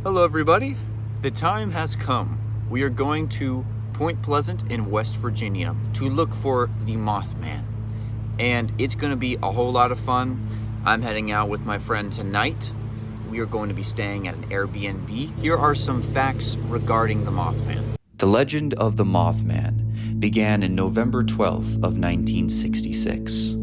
Hello everybody, the time has come. We are going to Point Pleasant in West Virginia to look for the Mothman. And it's going to be a whole lot of fun. I'm heading out with my friend tonight. We are going to be staying at an Airbnb. Here are some facts regarding the Mothman. The legend of the Mothman began in November 12th of 1966.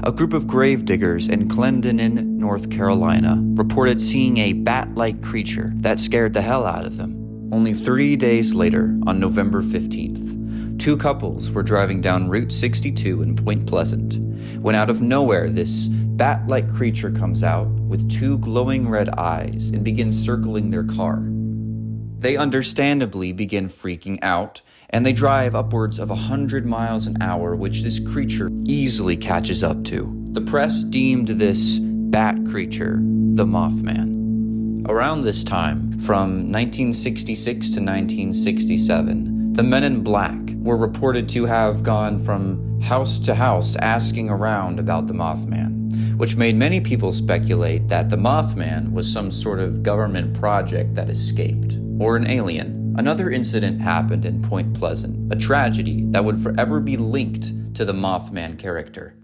A group of grave diggers in Clendenin, North Carolina, reported seeing a bat-like creature that scared the hell out of them. Only 3 days later, on November 15th, two couples were driving down Route 62 in Point Pleasant, when out of nowhere this bat-like creature comes out with two glowing red eyes and begins circling their car. They understandably begin freaking out, and they drive upwards of 100 miles an hour, which this creature easily catches up to. The press deemed this bat creature the Mothman. Around this time, from 1966 to 1967, the Men in Black were reported to have gone from house to house asking around about the Mothman, which made many people speculate that the Mothman was some sort of government project that escaped, or an alien. Another incident happened in Point Pleasant, a tragedy that would forever be linked to the Mothman character.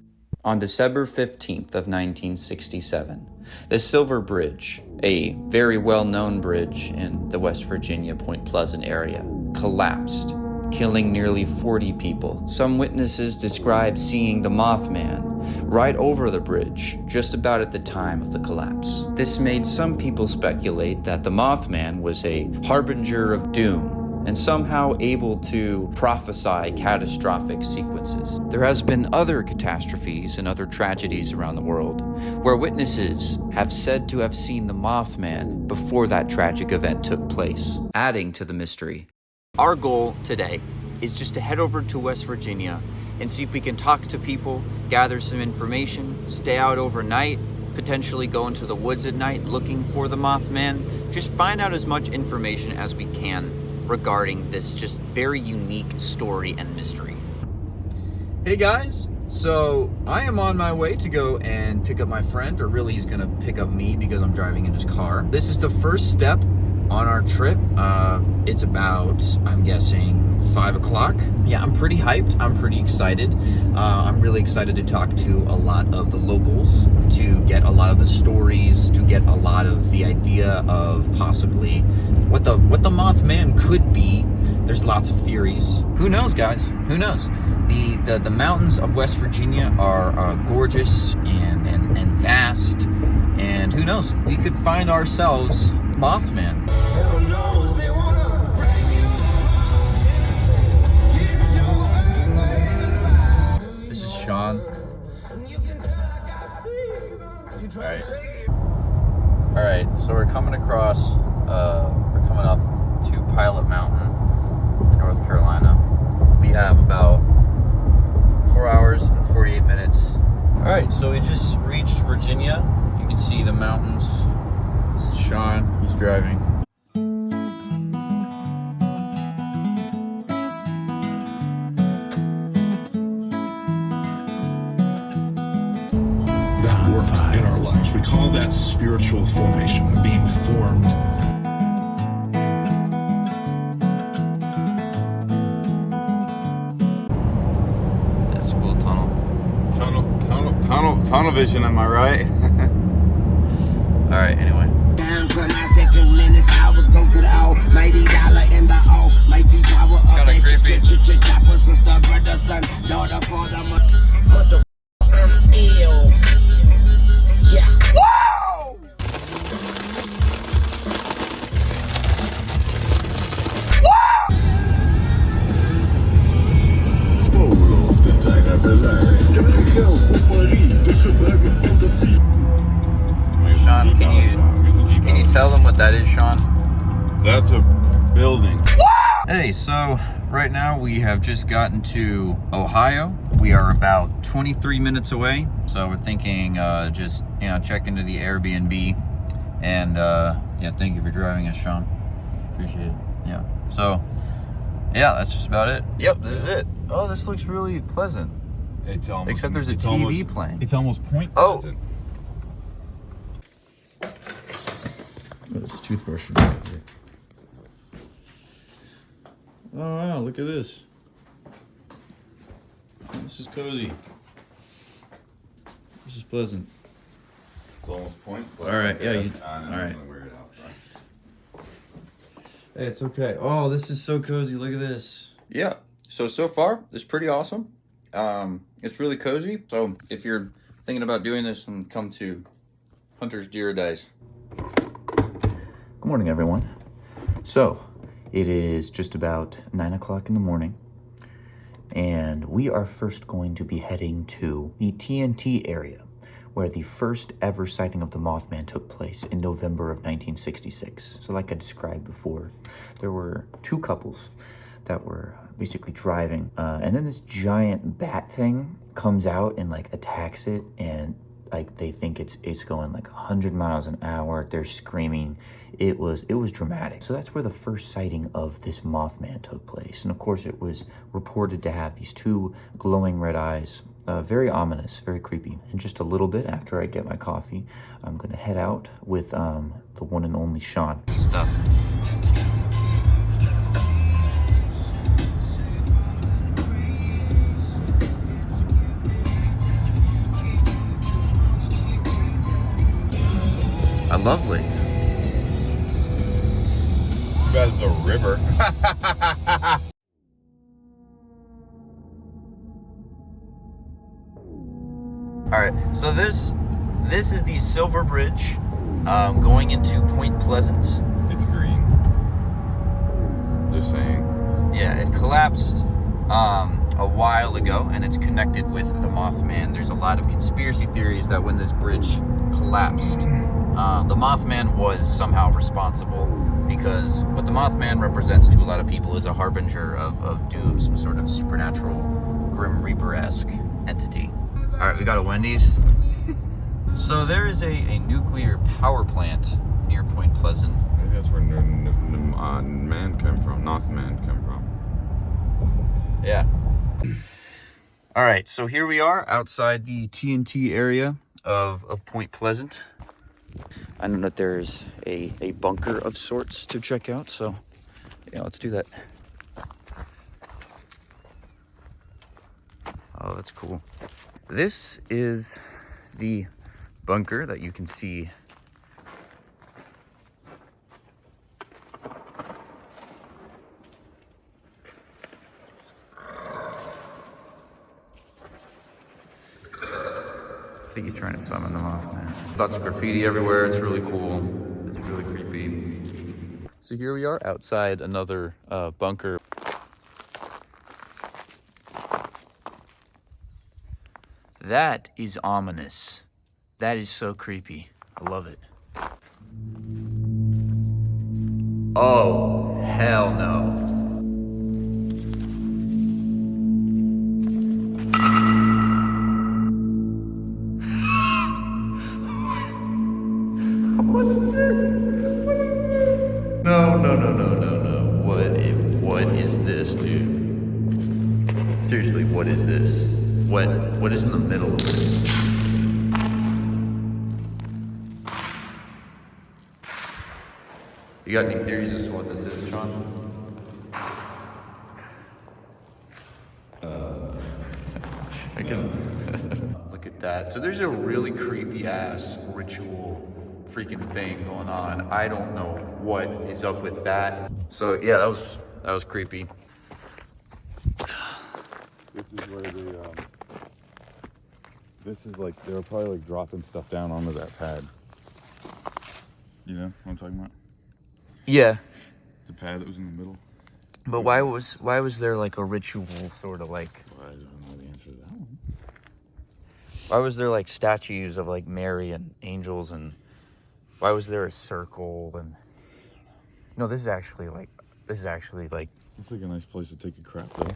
On December 15th of 1967, the Silver Bridge, a very well-known bridge in the West Virginia Point Pleasant area, collapsed, killing nearly 40 people. Some witnesses described seeing the Mothman right over the bridge just about at the time of the collapse. This made some people speculate that the Mothman was a harbinger of doom and somehow able to prophesy catastrophic sequences. There has been other catastrophes and other tragedies around the world where witnesses have said to have seen the Mothman before that tragic event took place, adding to the mystery. Our goal today is just to head over to West Virginia and see if we can talk to people, gather some information, stay out overnight, potentially go into the woods at night looking for the Mothman. Just find out as much information as we can regarding this just very unique story and mystery. Hey guys, so I am on my way to go and pick up my friend, or really he's gonna pick up me because I'm driving in his car. This is the first step on our trip. It's about, I'm guessing, 5 o'clock. Yeah, I'm pretty hyped. I'm pretty excited. I'm really excited to talk to a lot of the locals, to get a lot of the stories, to get a lot of the idea of possibly what the Mothman could be. There's lots of theories. Who knows, guys? Who knows? The mountains of West Virginia are gorgeous and vast, and who knows? We could find ourselves Mothman. This is Sean. Alright, so we're coming across, we're coming up to Pilot Mountain in North Carolina. We have about 4 hours and 48 minutes. Alright, so we just reached Virginia. You can see the mountains. This is Sean, he's driving. That work in our lives. We call that spiritual formation, of being formed. That's a cool tunnel. Tunnel vision, am I right? Alright, anyway. Down for my second minutes, hours go to the almighty dollar in the almighty power of Kinda creepy. chopper, sister, brother, son, daughter, father, what the I'm ill. Yeah. Wow! Sean, can you tell them what that is, Sean? That's a building. Hey, so right now we have just gotten to Ohio. We are about 23 minutes away, so we're thinking just check into the Airbnb, and yeah, thank you for driving us, Sean. Appreciate it. Yeah, so yeah, that's just about it. Yep, this is it. Oh, this looks really pleasant. It's almost, Except there's a it's TV almost, playing. It's almost Point Oh. Pleasant. Oh, there's a toothbrush right here. Oh wow, look at this. This is cozy. This is pleasant. It's almost pointless. All right, yeah, you, I know, all right. I'm gonna wear it outside. Hey, it's okay. Oh, this is so cozy. Look at this. Yeah. So far, it's pretty awesome. It's really cozy. So if you're thinking about doing this, then come to Hunter's Deer Days. Good morning, everyone. So, it is just about 9 o'clock in the morning, and we are first going to be heading to the TNT area, where the first ever sighting of the Mothman took place in November of 1966. So like I described before, there were two couples that were basically driving, and then this giant bat thing comes out and like attacks it, and like they think it's going like 100 miles an hour. They're screaming. It was dramatic. So that's where the first sighting of this Mothman took place. And of course it was reported to have these two glowing red eyes. Very ominous, very creepy. In just a little bit after I get my coffee, I'm gonna head out with the one and only Sean. Stuff. I love lakes. You guys, the river. All right, so this is the Silver Bridge going into Point Pleasant. It's green. Just saying. Yeah, it collapsed a while ago, and it's connected with the Mothman. There's a lot of conspiracy theories that when this bridge collapsed, the Mothman was somehow responsible, because what the Mothman represents to a lot of people is a harbinger of doom, some sort of supernatural Grim Reaper-esque entity. All right, we got a Wendy's. So there is a nuclear power plant near Point Pleasant. Maybe that's where man came from. Mothman came from. Yeah. All right, so here we are outside the TNT area of Point Pleasant. I know that there's a bunker of sorts to check out, so yeah, let's do that. Oh, that's cool. This is the bunker that you can see. I think he's trying to summon the Mothman. Lots of graffiti everywhere. It's really cool. It's really creepy. So here we are outside another bunker. That is ominous. That is so creepy. I love it. Oh, hell no. What is this? What is this? No. What is this, dude? Seriously, what is this? What is in the middle of this? You got any theories as to what this is, Sean? I can look at that. So there's a really creepy ass ritual freaking thing going on. I don't know what is up with that. So yeah, that was creepy. This is where this is like, they were probably like dropping stuff down onto that pad. You know what I'm talking about? Yeah. The pad that was in the middle. But why was there like a ritual sort of like? Well, I don't know the answer to that one. Why was there like statues of like Mary and angels, and why was there a circle? And no, this is actually like It's like a nice place to take a crap though.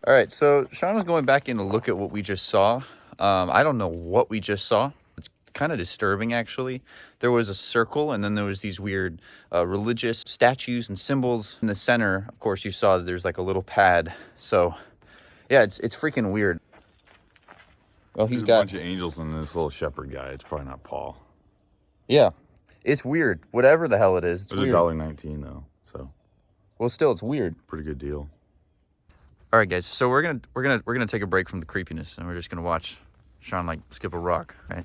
All right, so Sean was going back in to look at what we just saw. I don't know what we just saw. It's kind of disturbing, actually. There was a circle, and then there was these weird religious statues and symbols. In the center, of course, you saw that there's like a little pad. So, yeah, it's freaking weird. Well, There's a bunch of angels and this little shepherd guy. It's probably not Paul. Yeah. It's weird. Whatever the hell it is, it's It's weird. $1.19 though, so Well, still, it's weird. pretty good deal. All right, guys. So we're gonna take a break from the creepiness, and we're just gonna watch Sean like skip a rock, right?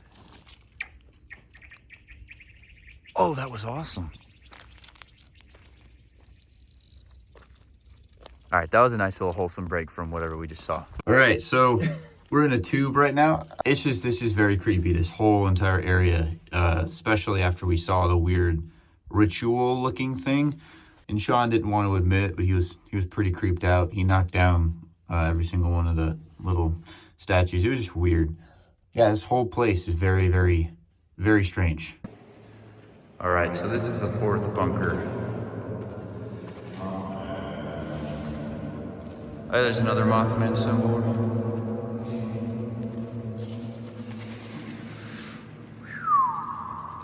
Oh, that was awesome. All right, that was a nice little wholesome break from whatever we just saw. All right, so we're in a tube right now. This is very creepy, this whole entire area, especially after we saw the weird ritual looking thing. And Sean didn't want to admit it, but he was pretty creeped out. He knocked down every single one of the little statues. It was just weird. Yeah, this whole place is very, very, very strange. All right, so this is the fourth bunker. Oh, there's another Mothman symbol.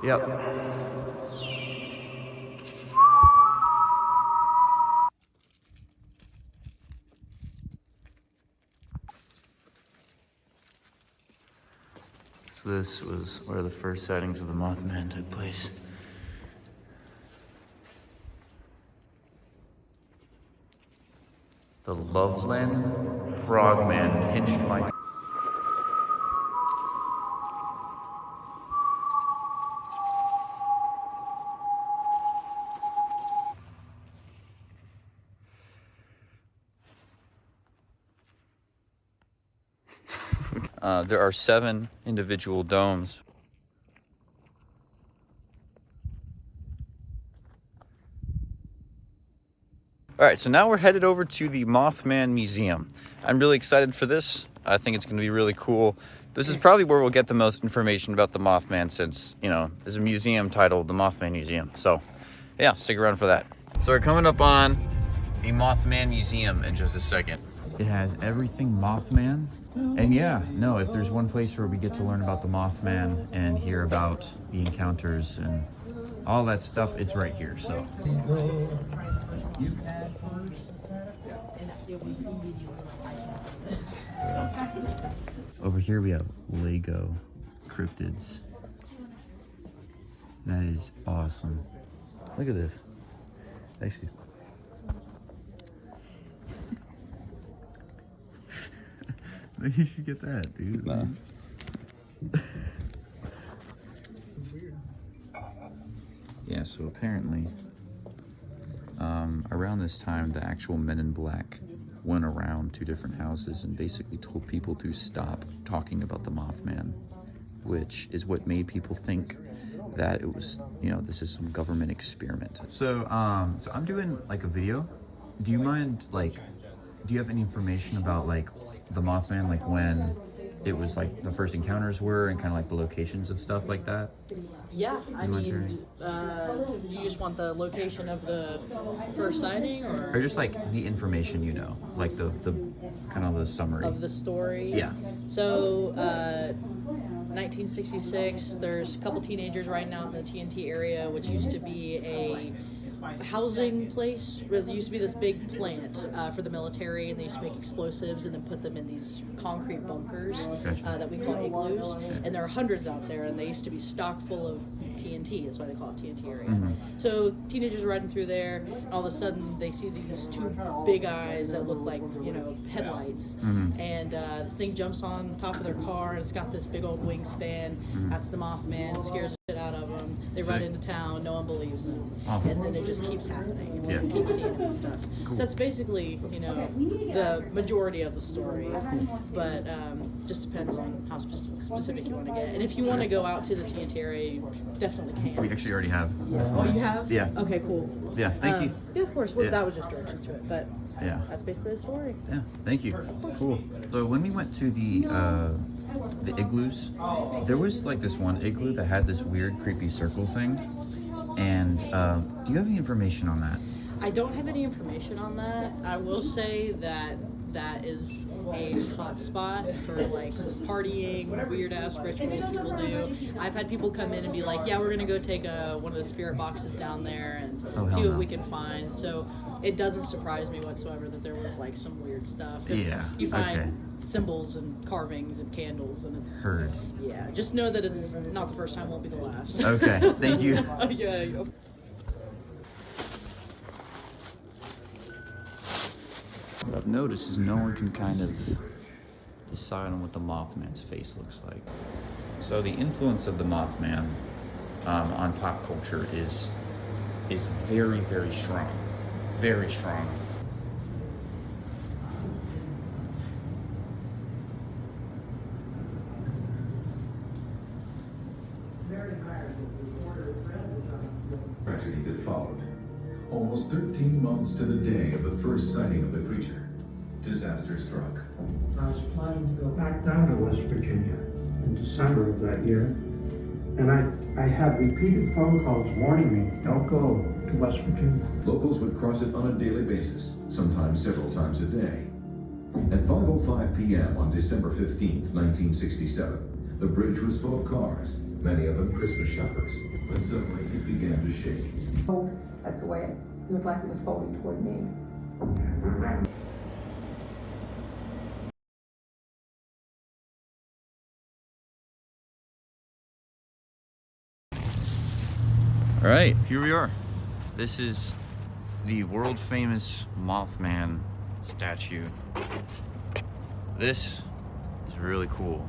Yep. So this was where the first sightings of the Mothman took place. The Loveland Frogman pinched my... There are 7 individual domes. All right, so now we're headed over to the Mothman Museum. I'm really excited for this. I think it's going to be really cool. This is probably where we'll get the most information about the Mothman since, you know, there's a museum titled the Mothman Museum. So, yeah, stick around for that. So we're coming up on the Mothman Museum in just a second. It has everything Mothman. And yeah, no, if there's one place where we get to learn about the Mothman and hear about the encounters and all that stuff, it's right here, so. Over here we have Lego cryptids. That is awesome. Look at this. Actually, you should get that, dude. Nah. Yeah, so apparently, around this time, the actual Men in Black went around to different houses and basically told people to stop talking about the Mothman, which is what made people think that it was, you know, this is some government experiment. So I'm doing like a video. Do you mind, like, do you have any information about like the Mothman, like when it was like the first encounters were and kind of like the locations of stuff like that? Yeah, I mean, you just want the location of the first sighting, Or just like the information, you know, like the kind of the summary of the story? Yeah. So, 1966, there's a couple teenagers riding out in the TNT area, which used to be a housing place. It used to be this big plant for the military, and they used to make explosives and then put them in these concrete bunkers that we call igloos. And there are hundreds out there, and they used to be stocked full of TNT. That's why they call it TNT area. So teenagers are riding through there, and all of a sudden they see these 2 big eyes that look like, you know, headlights. And this thing jumps on top of their car, and it's got this big old wingspan. That's the Mothman. It scares the shit out of them. They run into town. No one believes them. And then it just keeps happening. And you keep seeing it and stuff. So that's basically, you know, the majority of the story. But just depends on how specific you want to get. And if you want to go out to the TNT area, you definitely can. We actually already have. Oh, you have? Yeah. Okay, cool. Yeah, thank you. Yeah, of course. Well, Yeah. that was just directions to it. But Yeah. that's basically the story. Yeah, thank you. Cool. So when we went to the igloos, there was like this one igloo that had this weird, creepy circle thing. And do you have any information on that? I don't have any information on that. I will say that that is a hot spot for like partying, weird ass rituals people do. I've had people come in and be like, yeah, we're gonna go take one of the spirit boxes down there and see what we can find. So it doesn't surprise me whatsoever that there was like some weird stuff. Yeah, You find symbols and carvings and candles, and it's Heard. Yeah, just know that it's not the first time, won't be the last. Okay, thank you. Yeah. What I've noticed is no one can kind of decide on what the Mothman's face looks like. So the influence of the Mothman on pop culture is very, very strong. Very strong. Tragedy that followed. Almost 13 months to the day of the first sighting of the creature, disaster struck. I was planning to go back down to West Virginia in December of that year, and I had repeated phone calls warning me, don't go to West Virginia. Locals would cross it on a daily basis, sometimes several times a day. At 5:05 p.m. on December 15th, 1967, the bridge was full of cars, many of them Christmas shoppers, but suddenly it began to shake. Oh, that's the way it looked like it was falling toward me. All right, here we are. This is the world famous Mothman statue. This is really cool.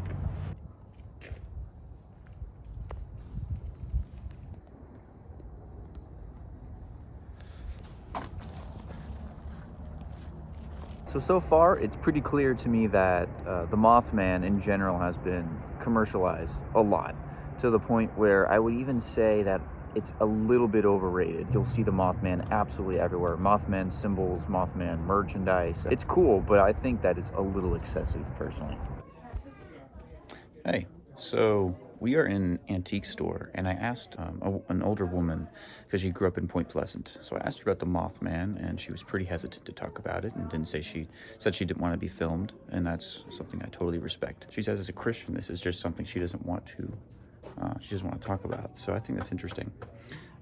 So far, it's pretty clear to me that the Mothman in general has been commercialized a lot, to the point where I would even say that it's a little bit overrated. You'll see the Mothman absolutely everywhere. Mothman symbols, Mothman merchandise. It's cool, but I think that it's a little excessive, personally. Hey, so we are in an antique store, and I asked an older woman, because she grew up in Point Pleasant. So I asked her about the Mothman, and she was pretty hesitant to talk about it, and said she didn't want to be filmed, and that's something I totally respect. She says as a Christian, this is just something she doesn't want to talk about. So I think that's interesting.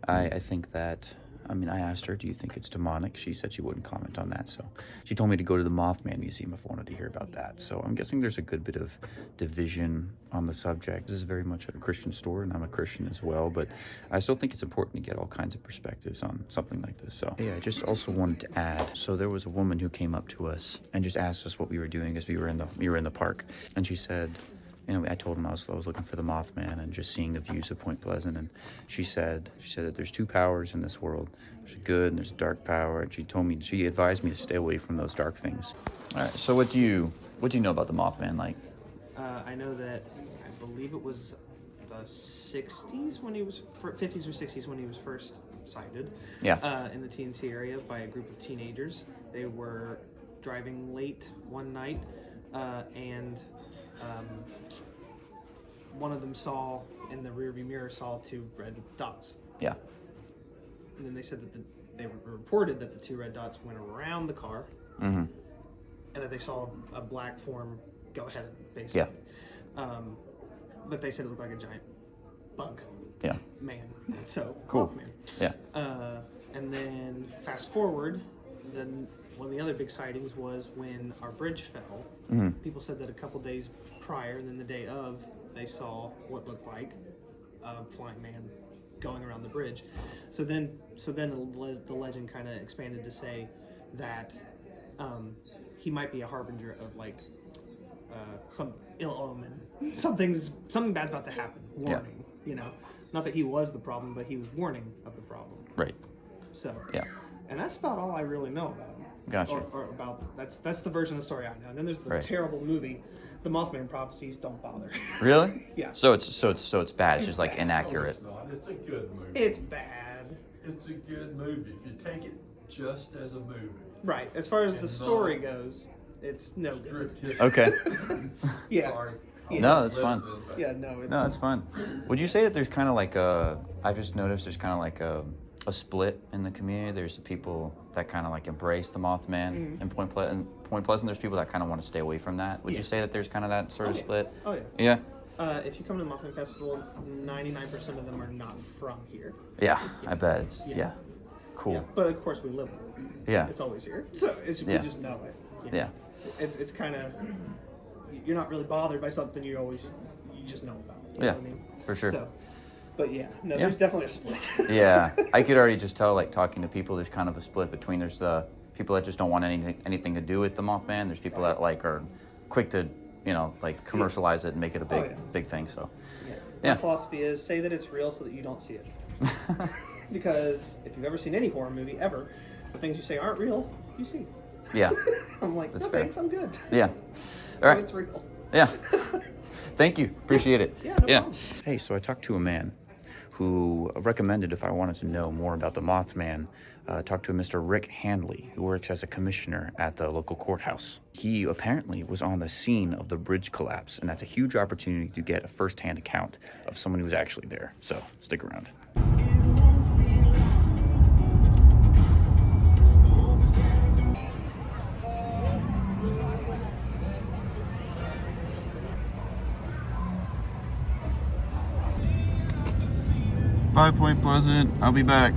I think that, I asked her, do you think it's demonic? She said she wouldn't comment on that. So she told me to go to the Mothman Museum if I wanted to hear about that. So I'm guessing there's a good bit of division on the subject. This is very much a Christian store, and I'm a Christian as well, but I still think it's important to get all kinds of perspectives on something like this. So yeah, I just also wanted to add, so there was a woman who came up to us and just asked us what we were doing as we were in the park. And she said, I told him I was looking for the Mothman and just seeing the views of Point Pleasant, and she said that there's two powers in this world. There's a good and there's a dark power, and she advised me to stay away from those dark things. All right, so what do you know about the Mothman? Like, I know that I believe it was the 60s when he was 50s or 60s when he was first sighted. Yeah. In the TNT area by a group of teenagers. They were driving late one night, and one of them saw in the rearview mirror two red dots. Yeah. And then they said that they reported that the two red dots went around the car, mm-hmm. and that they saw a black form go ahead of them, basically. Yeah. But they said it looked like a giant bug. Yeah. Man. So cool. Mothman. Yeah. And then fast forward, then one of the other big sightings was when our bridge fell. Mm-hmm. People said that a couple days prior, and then the day of, they saw what looked like a flying man going around the bridge. So then the legend kind of expanded to say that he might be a harbinger of some ill omen. Something bad's about to happen. Warning. Yeah. Not that he was the problem, but he was warning of the problem. Right. So yeah. And that's about all I really know about him. Gotcha. Or about that's the version of the story I know. And then there's the terrible movie, The Mothman Prophecies. Don't bother. Really? Yeah. So it's bad. It's just like inaccurate. No, it's not. It's a good movie. It's bad. It's a good movie if you take it just as a movie. Right. As far as the story goes, it's no good. Okay. Yeah. Sorry. Yeah. No, that's fine. Yeah. No. That's fine. Would you say that there's kind of like I've just noticed there's kind of like a split in the community? There's the people that kind of like embrace the Mothman in Point Pleasant. There's people that kind of want to stay away from that. Would you say that there's kind of that sort of split? Oh yeah. Yeah. If you come to the Mothman Festival, 99% of them are not from here. Yeah, I bet it's cool. Yeah. But of course we live with it. Yeah. It's always here, so we just know it. Yeah. It's kind of you're not really bothered by something you just know about. You know what I mean? For sure. So, but there's definitely a split. Yeah, I could already just tell, like, talking to people, there's kind of a split between, there's the people that just don't want anything to do with the Mothman. There's people that, like, are quick to, like, commercialize it and make it a big thing, so. My philosophy is say that it's real so that you don't see it. Because if you've ever seen any horror movie, ever, the things you say aren't real, you see. Yeah. I'm like, That's no fair. thanks, I'm good. Yeah. So All right. it's real. Yeah. Thank you. Appreciate it. Yeah, no problem. Hey, so I talked to a man who recommended if I wanted to know more about the Mothman, talked to a Mr. Rick Handley, who works as a commissioner at the local courthouse. He apparently was on the scene of the bridge collapse, and that's a huge opportunity to get a first-hand account of someone who was actually there. So stick around. Bye, Point Pleasant. I'll be back.